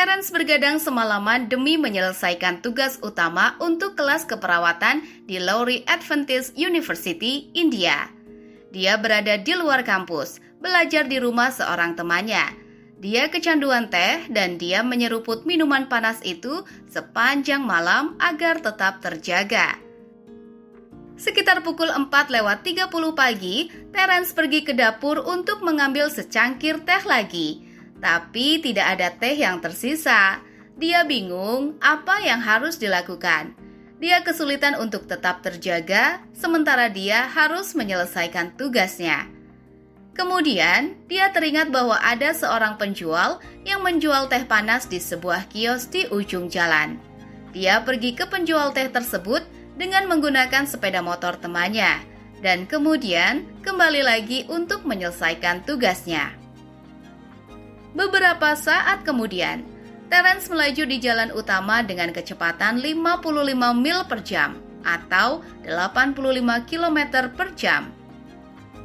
Terence bergadang semalaman demi menyelesaikan tugas utama untuk kelas keperawatan di Lowry Adventist University, India. Dia berada di luar kampus, belajar di rumah seorang temannya. Dia kecanduan teh dan dia menyeruput minuman panas itu sepanjang malam agar tetap terjaga. Sekitar pukul 4:30 pagi, Terence pergi ke dapur untuk mengambil secangkir teh lagi. Tapi tidak ada teh yang tersisa. Dia bingung apa yang harus dilakukan. Dia kesulitan untuk tetap terjaga, sementara dia harus menyelesaikan tugasnya. Kemudian, dia teringat bahwa ada seorang penjual yang menjual teh panas di sebuah kios di ujung jalan. Dia pergi ke penjual teh tersebut dengan menggunakan sepeda motor temannya, dan kemudian kembali lagi untuk menyelesaikan tugasnya. Beberapa saat kemudian, Terence melaju di jalan utama dengan kecepatan 55 mil per jam atau 85 km per jam.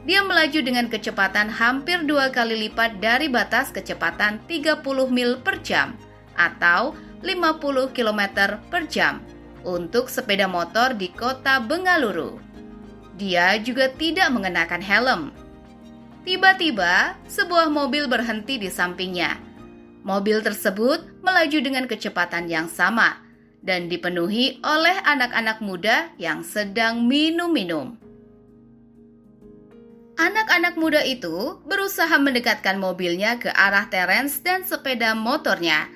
Dia melaju dengan kecepatan hampir 2 kali lipat dari batas kecepatan 30 mil per jam atau 50 km per jam untuk sepeda motor di kota Bengaluru. Dia juga tidak mengenakan helm. Tiba-tiba, sebuah mobil berhenti di sampingnya. Mobil tersebut melaju dengan kecepatan yang sama dan dipenuhi oleh anak-anak muda yang sedang minum-minum. Anak-anak muda itu berusaha mendekatkan mobilnya ke arah Terence dan sepeda motornya.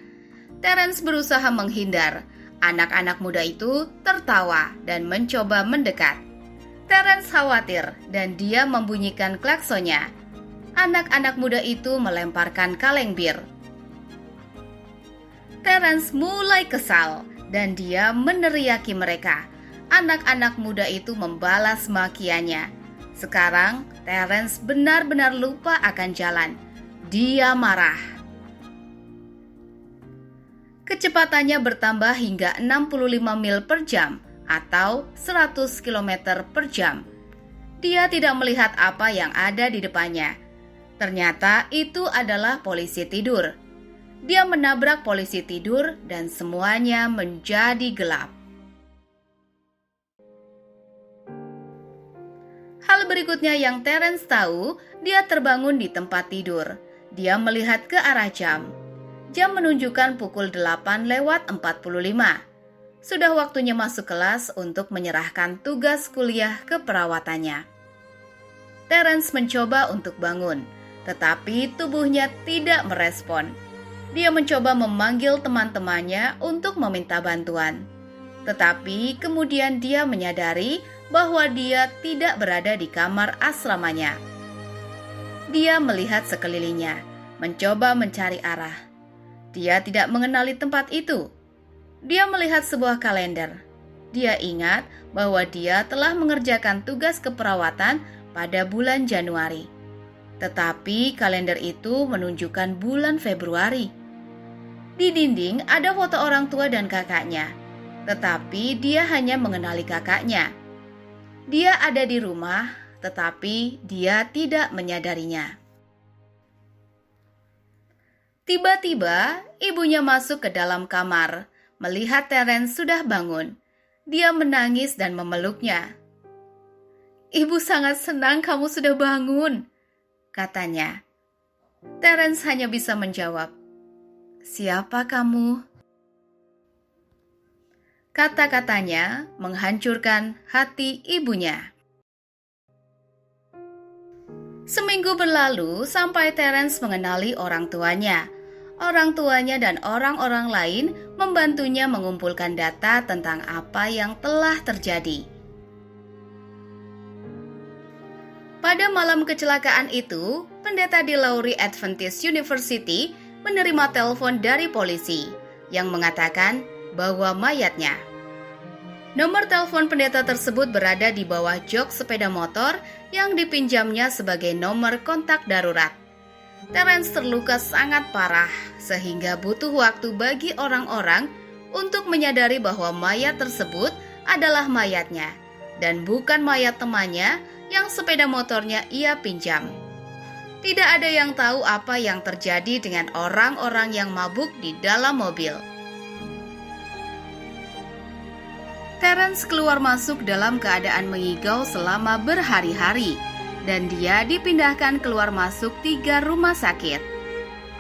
Terence berusaha menghindar. Anak-anak muda itu tertawa dan mencoba mendekat. Terence khawatir dan dia membunyikan klaksonnya. Anak-anak muda itu melemparkan kaleng bir. Terence mulai kesal dan dia meneriaki mereka. Anak-anak muda itu membalas makiannya. Sekarang Terence benar-benar lupa akan jalan. Dia marah. Kecepatannya bertambah hingga 65 mil per jam atau 100 km per jam. Dia tidak melihat apa yang ada di depannya. Ternyata itu adalah polisi tidur. Dia menabrak polisi tidur dan semuanya menjadi gelap. Hal berikutnya yang Terence tahu, dia terbangun di tempat tidur. Dia melihat ke arah jam. Jam menunjukkan pukul 8:45. Sudah waktunya masuk kelas untuk menyerahkan tugas kuliah keperawatannya. Terence mencoba untuk bangun, tetapi tubuhnya tidak merespon. Dia mencoba memanggil teman-temannya untuk meminta bantuan. Tetapi kemudian dia menyadari bahwa dia tidak berada di kamar asramanya. Dia melihat sekelilingnya, mencoba mencari arah. Dia tidak mengenali tempat itu. Dia melihat sebuah kalender. Dia ingat bahwa dia telah mengerjakan tugas keperawatan pada bulan Januari. Tetapi kalender itu menunjukkan bulan Februari. Di dinding ada foto orang tua dan kakaknya, tetapi dia hanya mengenali kakaknya. Dia ada di rumah, tetapi dia tidak menyadarinya. Tiba-tiba, ibunya masuk ke dalam kamar. Melihat Terence sudah bangun, dia menangis dan memeluknya. "Ibu sangat senang kamu sudah bangun," katanya. Terence hanya bisa menjawab, "Siapa kamu?" Kata-katanya menghancurkan hati ibunya. Seminggu berlalu sampai Terence mengenali orang tuanya. Orang tuanya dan orang-orang lain membantunya mengumpulkan data tentang apa yang telah terjadi. Pada malam kecelakaan itu, pendeta di Lowry Adventist University menerima telepon dari polisi yang mengatakan bahwa mayatnya. Nomor telepon pendeta tersebut berada di bawah jok sepeda motor yang dipinjamnya sebagai nomor kontak darurat. Terence terluka sangat parah sehingga butuh waktu bagi orang-orang untuk menyadari bahwa mayat tersebut adalah mayatnya dan bukan mayat temannya yang sepeda motornya ia pinjam. Tidak ada yang tahu apa yang terjadi dengan orang-orang yang mabuk di dalam mobil. Terence keluar masuk dalam keadaan mengigau selama berhari-hari, dan dia dipindahkan keluar masuk 3 rumah sakit.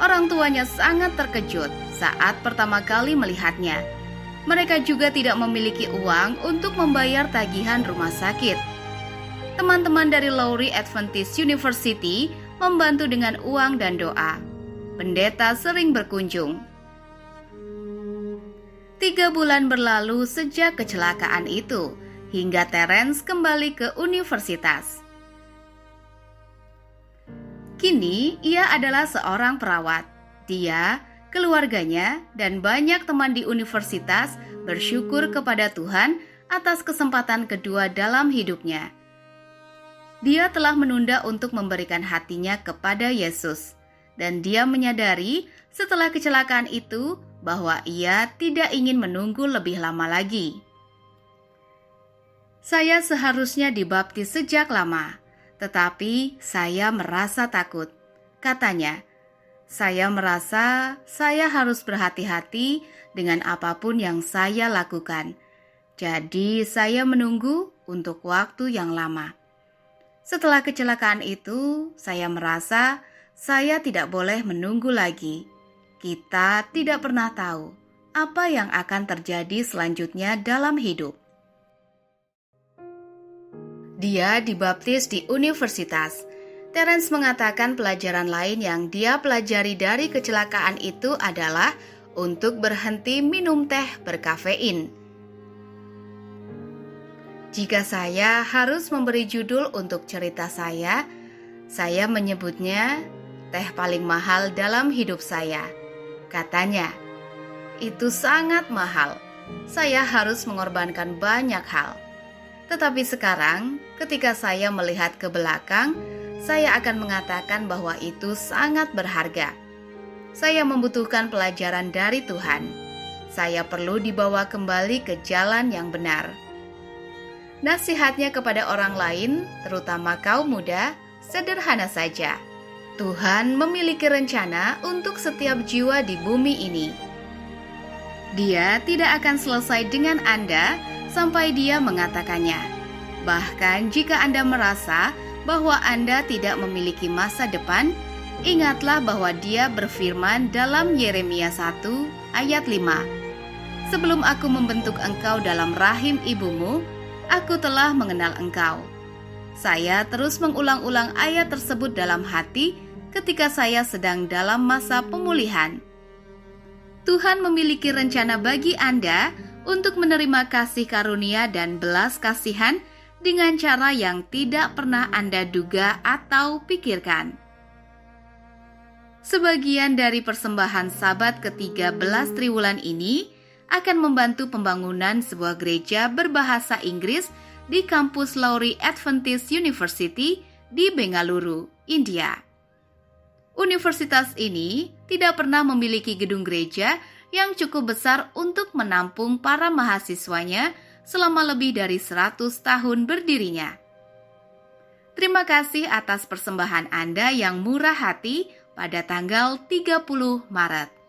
Orang tuanya sangat terkejut saat pertama kali melihatnya. Mereka juga tidak memiliki uang untuk membayar tagihan rumah sakit. Teman-teman dari Lowry Adventist University membantu dengan uang dan doa. Pendeta sering berkunjung. 3 bulan berlalu sejak kecelakaan itu, hingga Terence kembali ke universitas. Kini, ia adalah seorang perawat. Dia, keluarganya, dan banyak teman di universitas bersyukur kepada Tuhan atas kesempatan kedua dalam hidupnya. Dia telah menunda untuk memberikan hatinya kepada Yesus, dan dia menyadari setelah kecelakaan itu bahwa ia tidak ingin menunggu lebih lama lagi. Saya seharusnya dibaptis sejak lama, tetapi saya merasa takut. Katanya, saya merasa saya harus berhati-hati dengan apapun yang saya lakukan. Jadi saya menunggu untuk waktu yang lama. Setelah kecelakaan itu, saya merasa saya tidak boleh menunggu lagi. Kita tidak pernah tahu apa yang akan terjadi selanjutnya dalam hidup. Dia dibaptis di universitas. Terence mengatakan pelajaran lain yang dia pelajari dari kecelakaan itu adalah untuk berhenti minum teh berkafein. Jika saya harus memberi judul untuk cerita saya menyebutnya teh paling mahal dalam hidup saya. Katanya, itu sangat mahal. Saya harus mengorbankan banyak hal. Tetapi sekarang, ketika saya melihat ke belakang, saya akan mengatakan bahwa itu sangat berharga. Saya membutuhkan pelajaran dari Tuhan. Saya perlu dibawa kembali ke jalan yang benar. Nasihatnya kepada orang lain, terutama kaum muda, sederhana saja. Tuhan memiliki rencana untuk setiap jiwa di bumi ini. Dia tidak akan selesai dengan Anda sampai Dia mengatakannya. Bahkan jika Anda merasa bahwa Anda tidak memiliki masa depan, ingatlah bahwa Dia berfirman dalam Yeremia 1 ayat 5. Sebelum aku membentuk engkau dalam rahim ibumu, aku telah mengenal engkau. Saya terus mengulang-ulang ayat tersebut dalam hati ketika saya sedang dalam masa pemulihan. Tuhan memiliki rencana bagi Anda untuk menerima kasih karunia dan belas kasihan dengan cara yang tidak pernah Anda duga atau pikirkan. Sebagian dari persembahan Sabat ke-13 Triwulan ini akan membantu pembangunan sebuah gereja berbahasa Inggris di kampus Lowry Adventist University di Bengaluru, India. Universitas ini tidak pernah memiliki gedung gereja yang cukup besar untuk menampung para mahasiswanya selama lebih dari 100 tahun berdirinya. Terima kasih atas persembahan Anda yang murah hati pada tanggal 30 Maret.